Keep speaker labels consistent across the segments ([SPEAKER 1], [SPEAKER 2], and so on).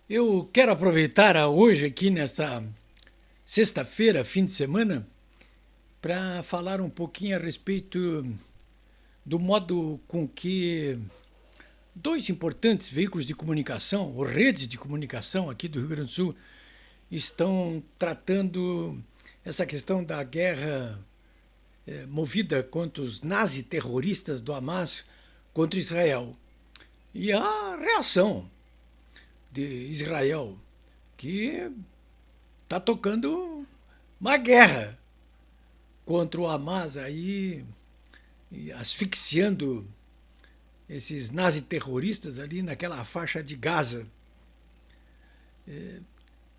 [SPEAKER 1] Eu quero aproveitar hoje, aqui nessa sexta-feira, fim de semana, para falar um pouquinho a respeito do modo com que dois importantes veículos de comunicação, ou redes de comunicação aqui do Rio Grande do Sul, estão tratando essa questão da guerra movida contra os nazi-terroristas do Hamas contra Israel. E a reação de Israel, que está tocando uma guerra contra o Hamas aí, asfixiando esses nazi-terroristas ali naquela faixa de Gaza.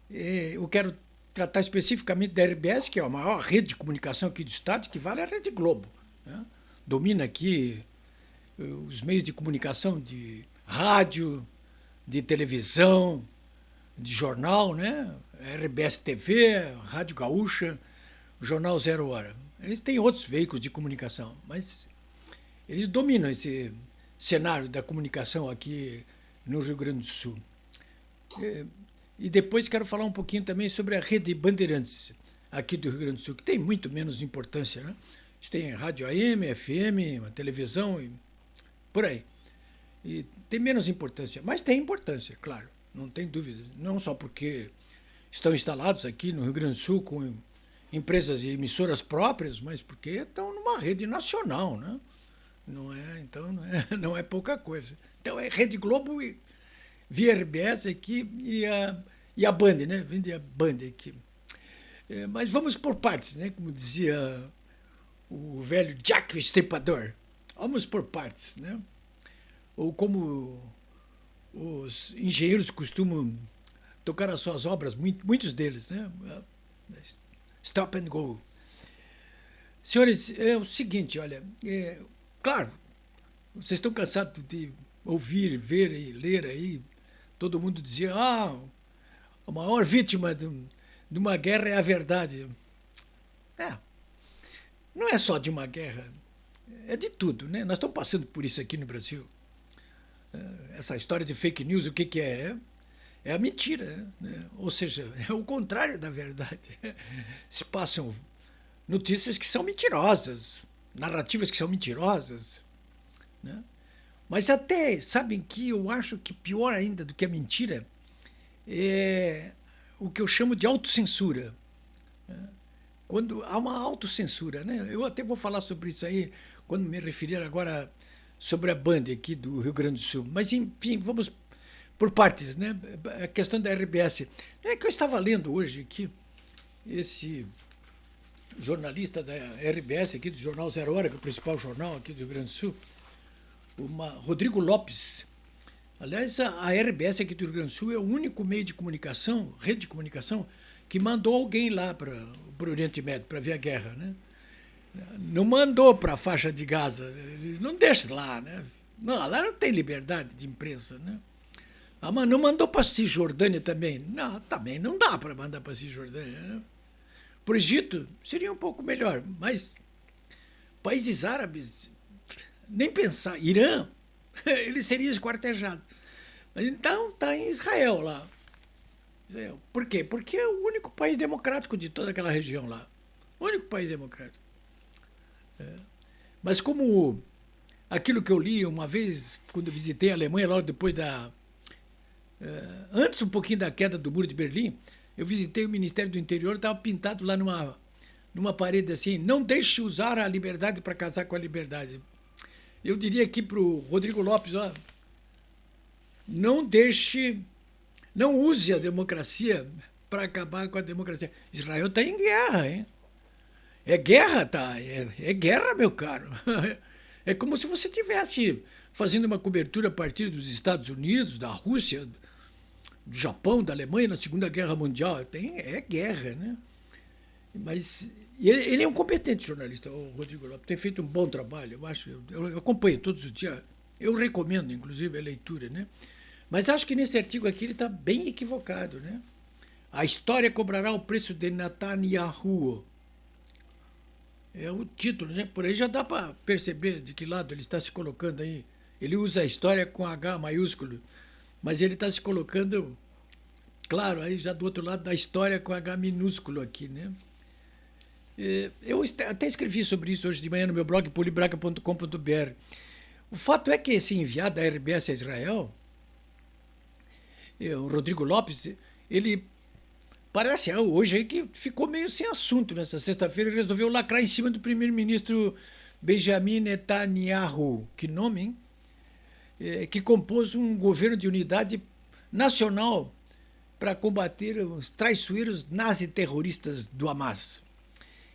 [SPEAKER 1] Eu quero tratar especificamente da RBS, que é a maior rede de comunicação aqui do estado, que vale a Rede Globo, né? Domina aqui os meios de comunicação de rádio, de televisão, de jornal, né? RBS TV, Rádio Gaúcha, Jornal Zero Hora. Eles têm outros veículos de comunicação, mas eles dominam esse cenário da comunicação aqui no Rio Grande do Sul. E depois quero falar um pouquinho também sobre a Rede Bandeirantes aqui do Rio Grande do Sul, que tem muito menos importância, né? Eles têm rádio AM, FM, uma televisão e por aí. E tem menos importância, mas tem importância, claro, não tem dúvida. Não só porque estão instalados aqui no Rio Grande do Sul com empresas e emissoras próprias, mas porque estão numa rede nacional, né? Não é, então não é pouca coisa. Então é Rede Globo e via RBS aqui e a Band, né? Vende a Band aqui. Mas vamos por partes, né? Como dizia o velho Jack o Estripador. Vamos por partes, né? Ou como os engenheiros costumam tocar as suas obras, muitos deles, né? Stop and go. Senhores, é o seguinte, olha, claro, vocês estão cansados de ouvir, ver e ler aí, todo mundo dizia, a maior vítima de uma guerra é a verdade. É, não é só de uma guerra, é de tudo, né? Nós estamos passando por isso aqui no Brasil. Essa história de fake news, o que é? É a mentira, né? Ou seja, é o contrário da verdade. Se passam notícias que são mentirosas, narrativas que são mentirosas, né? Mas até, sabem que eu acho que pior ainda do que a mentira é o que eu chamo de autocensura. Quando há uma autocensura, né? Eu até vou falar sobre isso aí quando me referir agora sobre a Band aqui do Rio Grande do Sul. Mas, enfim, vamos por partes, né? A questão da RBS. É que eu estava lendo hoje aqui esse jornalista da RBS aqui do Jornal Zero Hora, que é o principal jornal aqui do Rio Grande do Sul, Rodrigo Lopes. Aliás, a RBS aqui do Rio Grande do Sul é o único meio de comunicação, rede de comunicação, que mandou alguém lá para o Oriente Médio para ver a guerra, né? Não mandou para a faixa de Gaza, eles não deixam lá, né? Não, lá não tem liberdade de imprensa, né? Mas não mandou para a Cisjordânia também? Não, também não dá para mandar para a Cisjordânia, né? Para o Egito seria um pouco melhor, mas países árabes, nem pensar. Irã, ele seria esquartejado. Mas então está em Israel lá. Por quê? Porque é o único país democrático de toda aquela região lá. O único país democrático. Mas como aquilo que eu li uma vez, quando visitei a Alemanha, logo depois antes um pouquinho da queda do Muro de Berlim, eu visitei o Ministério do Interior, estava pintado lá numa parede assim, não deixe usar a liberdade para casar com a liberdade. Eu diria aqui para o Rodrigo Lopes, não use a democracia para acabar com a democracia. Israel está em guerra, hein? É guerra, tá? É guerra, meu caro. É como se você estivesse fazendo uma cobertura a partir dos Estados Unidos, da Rússia, do Japão, da Alemanha na Segunda Guerra Mundial. É guerra, né? Mas ele é um competente jornalista, o Rodrigo Lopes, tem feito um bom trabalho, eu acho. Eu acompanho todos os dias, eu recomendo, inclusive, a leitura, né? Mas acho que nesse artigo aqui ele está bem equivocado, né? A história cobrará o preço de Netanyahu. É o título, né? Por aí já dá para perceber de que lado ele está se colocando aí. Ele usa a história com H maiúsculo, mas ele está se colocando Claro, aí já do outro lado da história com H minúsculo aqui, né? Eu até escrevi sobre isso hoje de manhã no meu blog polibraca.com.br. O fato é que esse enviado da RBS a Israel, o Rodrigo Lopes, ele parece hoje aí que ficou meio sem assunto nessa sexta-feira e resolveu lacrar em cima do primeiro-ministro Benjamin Netanyahu, que nome, hein? Que compôs um governo de unidade nacional para combater os traiçoeiros nazi-terroristas do Hamas.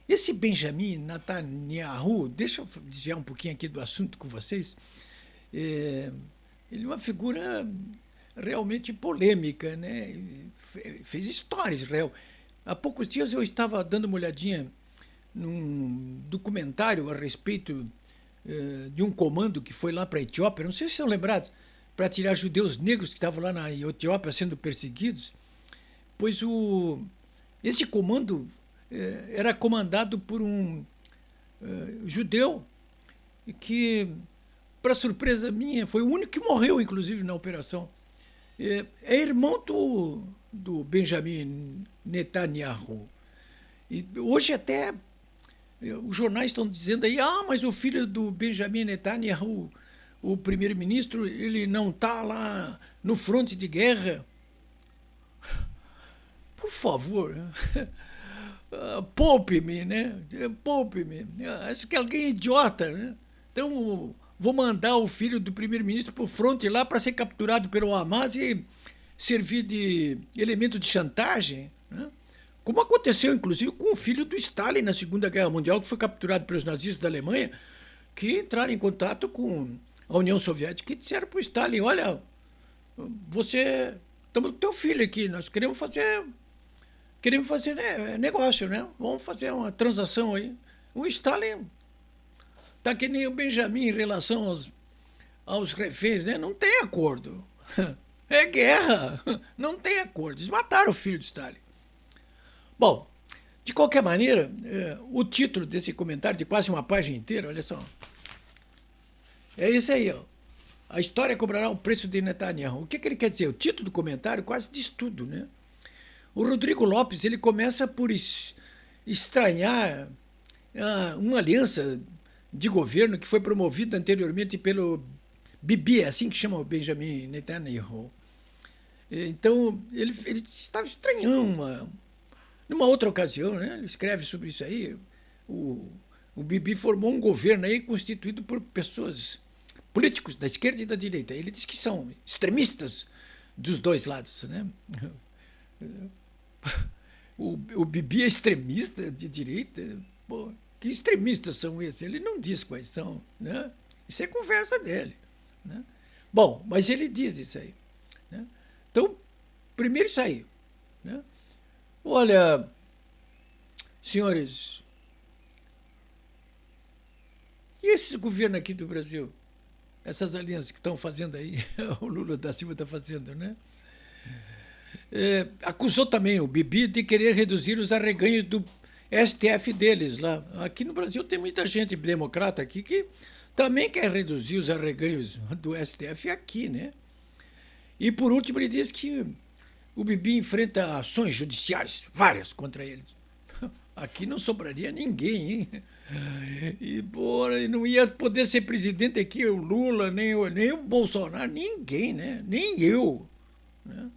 [SPEAKER 1] Esse Benjamin Netanyahu, deixa eu desviar um pouquinho aqui do assunto com vocês, ele é uma figura realmente polêmica, né? Fez história, Israel. Há poucos dias eu estava dando uma olhadinha num documentário a respeito de um comando que foi lá para a Etiópia, não sei se estão lembrados, para tirar judeus negros que estavam lá na Etiópia sendo perseguidos, pois esse comando era comandado por um judeu que, para surpresa minha, foi o único que morreu, inclusive, na operação. É irmão do Benjamin Netanyahu. E hoje até os jornais estão dizendo aí, mas o filho do Benjamin Netanyahu, o primeiro-ministro, ele não está lá no fronte de guerra. Por favor, poupe-me, né? Poupe-me. Acho que alguém é idiota, né? Então, vou mandar o filho do primeiro-ministro para o fronte lá para ser capturado pelo Hamas e servir de elemento de chantagem, né? Como aconteceu, inclusive, com o filho do Stalin na Segunda Guerra Mundial, que foi capturado pelos nazistas da Alemanha, que entraram em contato com a União Soviética e disseram para o Stalin, olha, estamos com teu filho aqui, nós queremos fazer negócio, né? Vamos fazer uma transação aí. O Stalin está que nem o Benjamin em relação aos reféns, né? Não tem acordo. É guerra. Não tem acordo. Eles mataram o filho de Stalin. Bom, de qualquer maneira, o título desse comentário, de quase uma página inteira, olha só. É isso aí, ó. A história cobrará o preço de Netanyahu. O que ele quer dizer? O título do comentário quase diz tudo, né? O Rodrigo Lopes, ele começa por estranhar uma aliança de governo que foi promovida anteriormente pelo Bibi, assim que chama o Benjamin Netanyahu. Então, ele estava estranhando numa outra ocasião, né? Ele escreve sobre isso aí. O Bibi formou um governo aí constituído por pessoas, políticos da esquerda e da direita. Ele diz que são extremistas dos dois lados, né? O Bibi é extremista de direita? Pô, que extremistas são esses? Ele não diz quais são, né? Isso é conversa dele, né? Bom, mas ele diz isso aí, né? Então, primeiro isso aí, né? Olha, senhores, e esses governos aqui do Brasil? Essas alianças que estão fazendo aí, o Lula da Silva está fazendo, né? Acusou também o Bibi de querer reduzir os arreganhos do STF deles lá. Aqui no Brasil tem muita gente democrata aqui que também quer reduzir os arreganhos do STF aqui, né? E por último ele diz que o Bibi enfrenta ações judiciais, várias contra eles. Aqui não sobraria ninguém, hein? E não ia poder ser presidente aqui o Lula, nem o Bolsonaro, ninguém, né? Nem eu, né?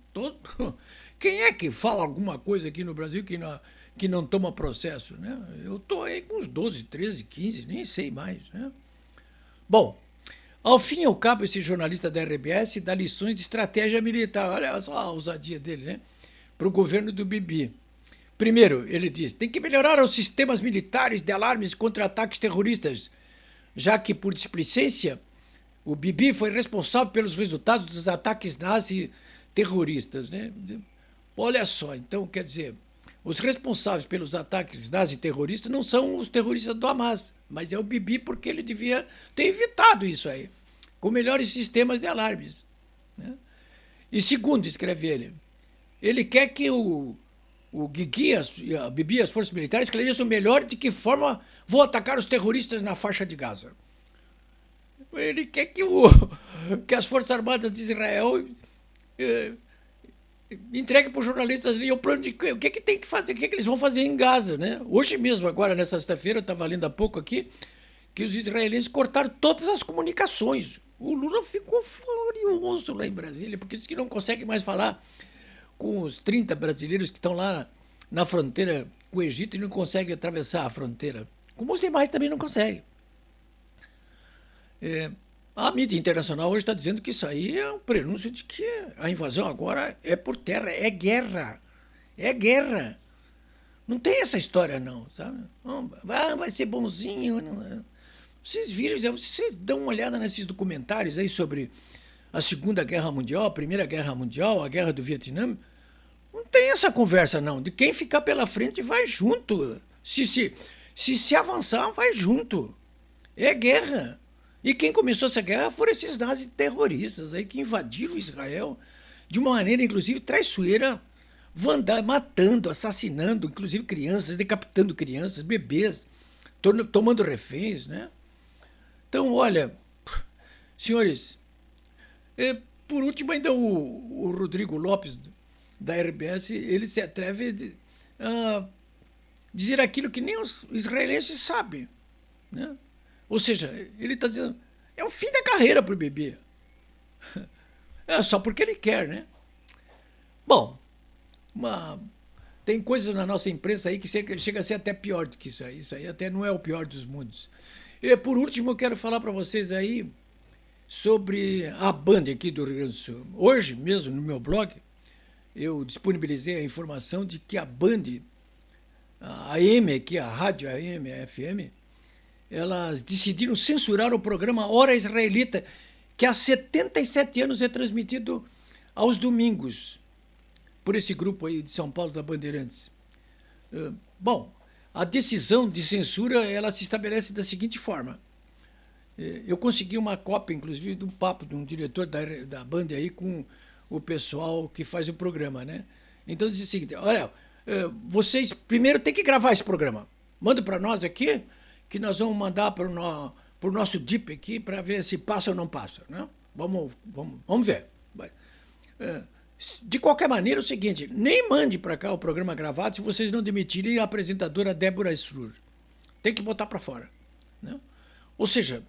[SPEAKER 1] Quem é que fala alguma coisa aqui no Brasil que não toma processo, né? Eu estou aí com uns 12, 13, 15, nem sei mais, né? Bom, ao fim e ao cabo, esse jornalista da RBS dá lições de estratégia militar. Olha só a ousadia dele, né? Para o governo do Bibi. Primeiro, ele diz, tem que melhorar os sistemas militares de alarmes contra ataques terroristas, já que, por displicência, o Bibi foi responsável pelos resultados dos ataques nazi-terroristas, né? Olha só, então, quer dizer, os responsáveis pelos ataques nazi-terroristas não são os terroristas do Hamas, mas é o Bibi porque ele devia ter evitado isso aí, com melhores sistemas de alarmes, né? E segundo, escreve ele quer que o Guigui, a Bibi e as forças militares esclareçam melhor de que forma vão atacar os terroristas na faixa de Gaza. Ele quer que as Forças Armadas de Israel entregue para os jornalistas ali o plano de o que tem que fazer, o que eles vão fazer em Gaza, né? Hoje mesmo, agora, nessa sexta-feira, eu estava lendo há pouco aqui, que os israelenses cortaram todas as comunicações. O Lula ficou furioso lá em Brasília, porque disse que não consegue mais falar com os 30 brasileiros que estão lá na fronteira com o Egito e não conseguem atravessar a fronteira. Como os demais também não conseguem. A mídia internacional hoje está dizendo que isso aí é um prenúncio de que a invasão agora é por terra, é guerra. É guerra. Não tem essa história não, sabe? Vai ser bonzinho. Não. Vocês viram, vocês dão uma olhada nesses documentários aí sobre a Segunda Guerra Mundial, a Primeira Guerra Mundial, a Guerra do Vietnã. Não tem essa conversa não, de quem ficar pela frente vai junto. Se avançar, vai junto. É guerra. E quem começou essa guerra foram esses nazis terroristas aí que invadiram Israel de uma maneira, inclusive, traiçoeira, matando, assassinando, inclusive crianças, decapitando crianças, bebês, tomando reféns, né? Então, olha, senhores, por último, ainda o Rodrigo Lopes, da RBS, ele se atreve a dizer aquilo que nem os israelenses sabem, né? Ou seja, ele está dizendo, é o fim da carreira para o bebê. É só porque ele quer, né? Bom, tem coisas na nossa imprensa aí que chega a ser até pior do que isso aí. Isso aí até não é o pior dos mundos. E por último, eu quero falar para vocês aí sobre a Band aqui do Rio Grande do Sul. Hoje mesmo, no meu blog, eu disponibilizei a informação de que a Band, a AM aqui, a rádio AM, a FM, elas decidiram censurar o programa Hora Israelita, que há 77 anos é transmitido aos domingos por esse grupo aí de São Paulo da Bandeirantes. Bom, a decisão de censura ela se estabelece da seguinte forma. Eu consegui uma cópia, inclusive, de um papo de um diretor da Band aí com o pessoal que faz o programa, né? Então diz o seguinte, olha, vocês primeiro têm que gravar esse programa. Manda para nós aqui, que nós vamos mandar para o nosso DIP aqui para ver se passa ou não passa, né? Vamos ver. De qualquer maneira, é o seguinte, nem mande para cá o programa gravado se vocês não demitirem a apresentadora Débora Strur. Tem que botar para fora, né? Ou seja,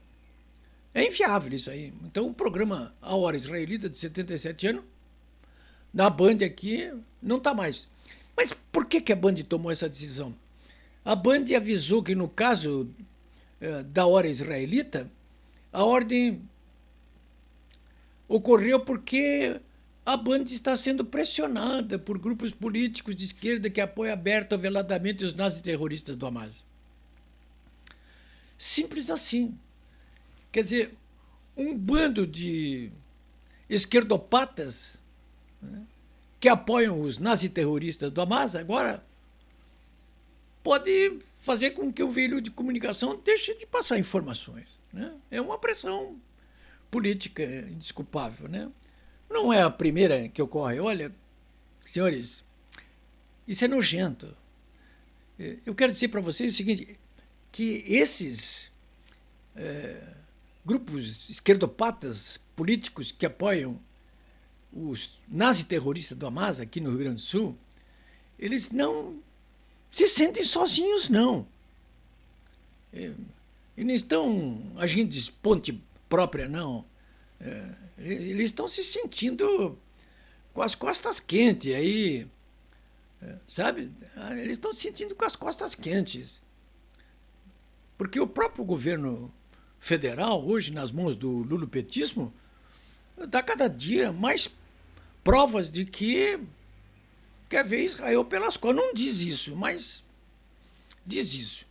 [SPEAKER 1] é inviável isso aí. Então, o programa A Hora Israelita, de 77 anos, na Band aqui, não está mais. Mas por que a Band tomou essa decisão? A Band avisou que, no caso da Hora Israelita, a ordem ocorreu porque a Band está sendo pressionada por grupos políticos de esquerda que apoiam aberto ou veladamente os naziterroristas do Hamas. Simples assim. Quer dizer, um bando de esquerdopatas, né, que apoiam os naziterroristas do Hamas agora pode fazer com que o veículo de comunicação deixe de passar informações, né? É uma pressão política indesculpável, né? Não é a primeira que ocorre. Olha, senhores, isso é nojento. Eu quero dizer para vocês o seguinte, que esses grupos esquerdopatas políticos que apoiam os naziterroristas do Hamas aqui no Rio Grande do Sul, eles não se sentem sozinhos, não. Eles não estão agindo de ponte própria, não. Eles estão se sentindo com as costas quentes aí, sabe? Eles estão se sentindo com as costas quentes. Porque o próprio governo federal, hoje nas mãos do lulopetismo, dá cada dia mais provas de que quer ver Israel pelas costas. Não diz isso, mas diz isso.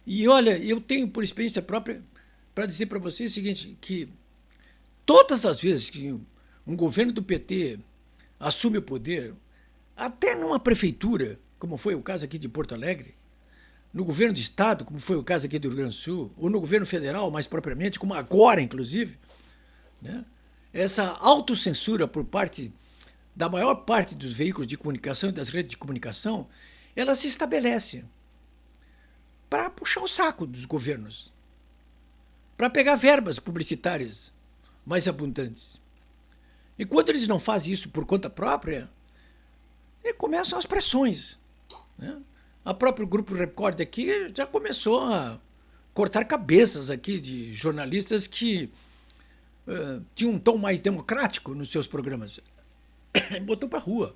[SPEAKER 1] E olha, eu tenho por experiência própria para dizer para vocês o seguinte, que todas as vezes que um governo do PT assume o poder, até numa prefeitura, como foi o caso aqui de Porto Alegre, no governo de estado, como foi o caso aqui do Rio Grande do Sul, ou no governo federal, mais propriamente, como agora, inclusive, né, essa autocensura por parte da maior parte dos veículos de comunicação e das redes de comunicação, ela se estabelece para puxar o saco dos governos, para pegar verbas publicitárias mais abundantes. E quando eles não fazem isso por conta própria, e começam as pressões, né? A próprio Grupo Record aqui já começou a cortar cabeças aqui de jornalistas que tinham um tom mais democrático nos seus programas. Botou para a rua.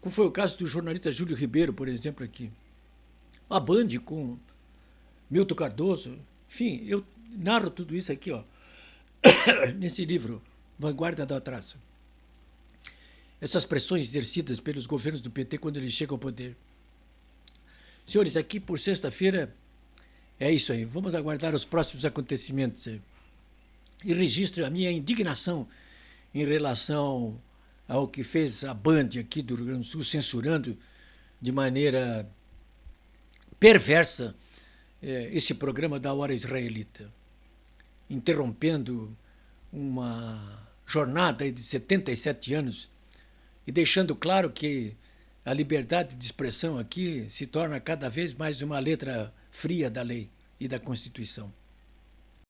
[SPEAKER 1] Como foi o caso do jornalista Júlio Ribeiro, por exemplo, aqui. A Band com Milton Cardoso. Enfim, eu narro tudo isso aqui, ó, nesse livro, Vanguarda do Atraso. Essas pressões exercidas pelos governos do PT quando eles chegam ao poder. Senhores, aqui por sexta-feira é isso aí. Vamos aguardar os próximos acontecimentos. E registro a minha indignação em relação ao que fez a Band aqui do Rio Grande do Sul, censurando de maneira perversa esse programa da Hora Israelita, interrompendo uma jornada de 77 anos e deixando claro que a liberdade de expressão aqui se torna cada vez mais uma letra fria da lei e da Constituição.